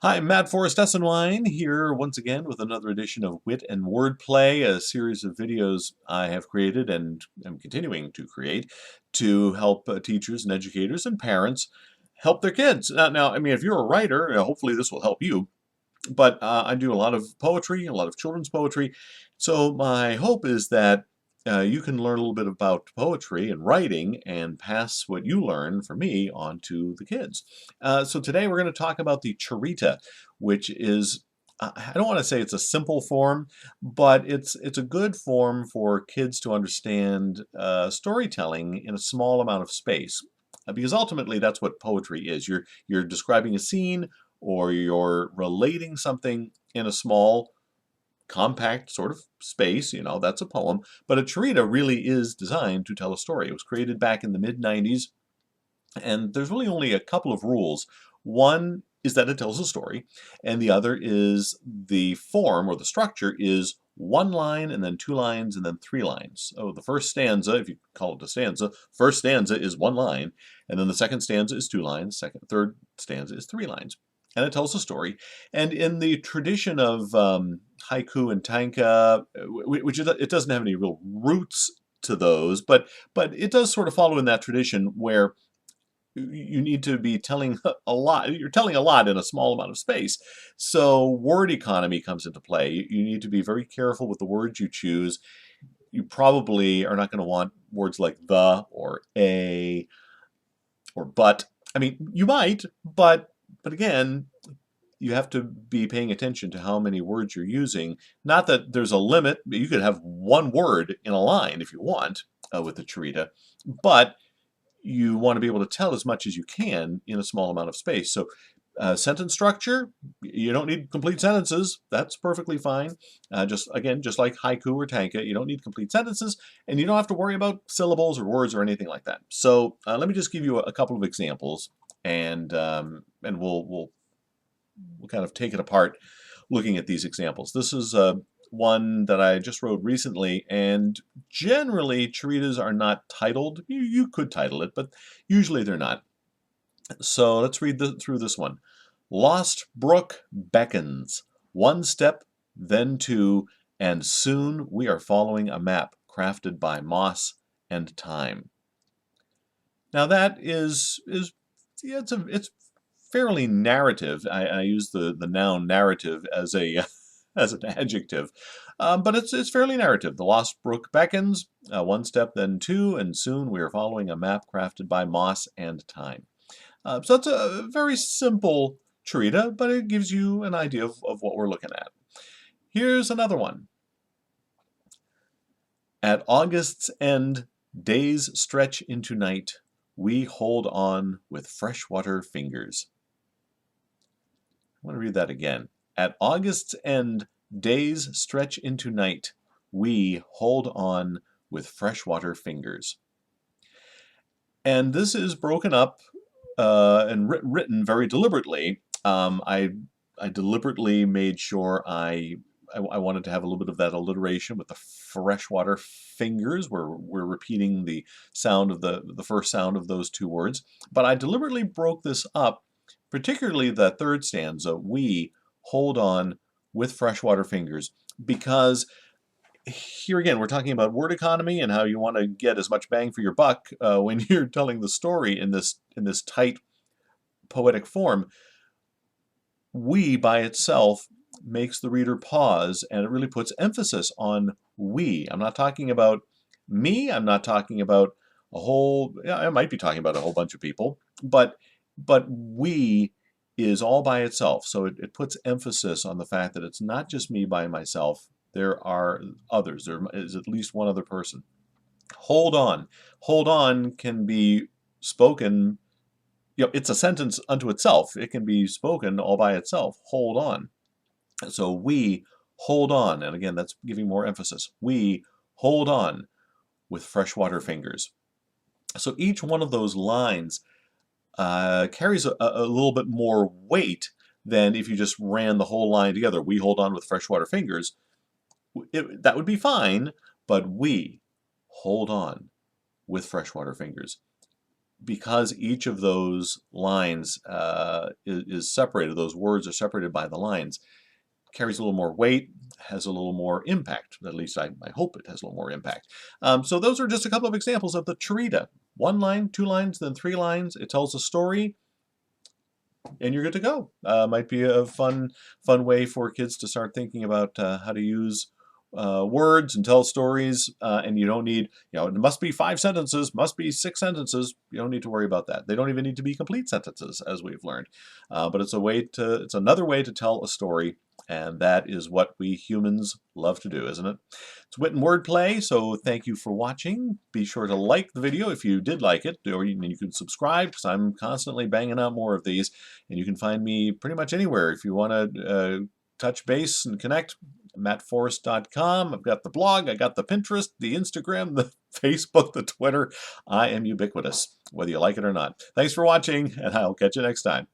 Hi, Matt Forrest Essenwine here once again with another edition of Wit and Wordplay, a series of videos I have created and am continuing to create to help teachers and educators and parents help their kids. Now, I mean, if you're a writer, hopefully this will help you. But I do a lot of poetry, a lot of children's poetry. So my hope is that you can learn a little bit about poetry and writing and pass what you learn from me on to the kids. So today we're going to talk about the Cherita, which is, I don't want to say it's a simple form, but it's a good form for kids to understand storytelling in a small amount of space. Because ultimately that's what poetry is. You're describing a scene or you're relating something in a small, compact sort of space, that's a poem. But a charita really is designed to tell a story. It was created back in the mid-90s, and there's really only a couple of rules. One is that it tells a story, and the other is the form or the structure is one line and then two lines and then three lines. So the first stanza, if you call it a stanza, first stanza is one line, and then the second stanza is two lines, third stanza is three lines. And it tells a story. And in the tradition of haiku and tanka, which it doesn't have any real roots to those, but it does sort of follow in that tradition where you need to be telling a lot. You're telling a lot in a small amount of space. So word economy comes into play. You need to be very careful with the words you choose. You probably are not going to want words like the or a or but. I mean, you might, but again, you have to be paying attention to how many words you're using. Not that there's a limit. You could have one word in a line if you want with the Cherita, but you want to be able to tell as much as you can in a small amount of space. So sentence structure, you don't need complete sentences. That's perfectly fine. Just like haiku or tanka, you don't need complete sentences, and you don't have to worry about syllables or words or anything like that. So let me just give you a couple of examples, and we'll kind of take it apart looking at these examples. This is one that I just wrote recently, and generally charitas are not titled. You could title it, but usually they're not. So let's read through this one. Lost brook beckons, one step, then two, and soon we are following a map crafted by moss and time. Now that is yeah, it's fairly narrative. I use the noun narrative as a as an adjective, but it's fairly narrative. The lost brook beckons, one step then two, and soon we are following a map crafted by moss and time. So it's a very simple charita, but it gives you an idea of what we're looking at. Here's another one. At August's end, days stretch into night. We hold on with freshwater fingers. I want to read that again. At August's end, days stretch into night. We hold on with freshwater fingers. And this is broken up and written very deliberately. I deliberately made sure I wanted to have a little bit of that alliteration with the freshwater fingers. We're repeating the sound of the first sound of those two words. But I deliberately broke this up, particularly the third stanza, we hold on with freshwater fingers, because here again, we're talking about word economy and how you want to get as much bang for your buck when you're telling the story in this tight poetic form. We by itself makes the reader pause, and it really puts emphasis on we. I'm not talking about me. I'm not talking about a whole. I might be talking about a whole bunch of people, but we is all by itself. So it puts emphasis on the fact that it's not just me by myself. There are others. There is at least one other person. Hold on. Hold on can be spoken. It's a sentence unto itself. It can be spoken all by itself. Hold on. So we hold on. And again, that's giving more emphasis. We hold on with freshwater fingers. So each one of those lines carries a little bit more weight than if you just ran the whole line together. We hold on with freshwater fingers. That would be fine, but we hold on with freshwater fingers. because each of those lines is separated, those words are separated by the lines, carries a little more weight, has a little more impact. At least I hope it has a little more impact. So those are just a couple of examples of the Cherita. 1 line, 2 lines, then 3 lines. It tells a story, and you're good to go. Might be a fun way for kids to start thinking about how to use words and tell stories, and you don't need, it must be 5 sentences, must be 6 sentences. You don't need to worry about that. They don't even need to be complete sentences, as we've learned. But it's another way to tell a story, and that is what we humans love to do, isn't it? It's Wit and Wordplay, so thank you for watching. Be sure to like the video if you did like it, or you can subscribe, because I'm constantly banging out more of these, and you can find me pretty much anywhere if you want to touch base and connect. mattforrest.com. I've got the blog, I got the Pinterest, the Instagram, the Facebook, the Twitter. I am ubiquitous, whether you like it or not. Thanks for watching, and I'll catch you next time.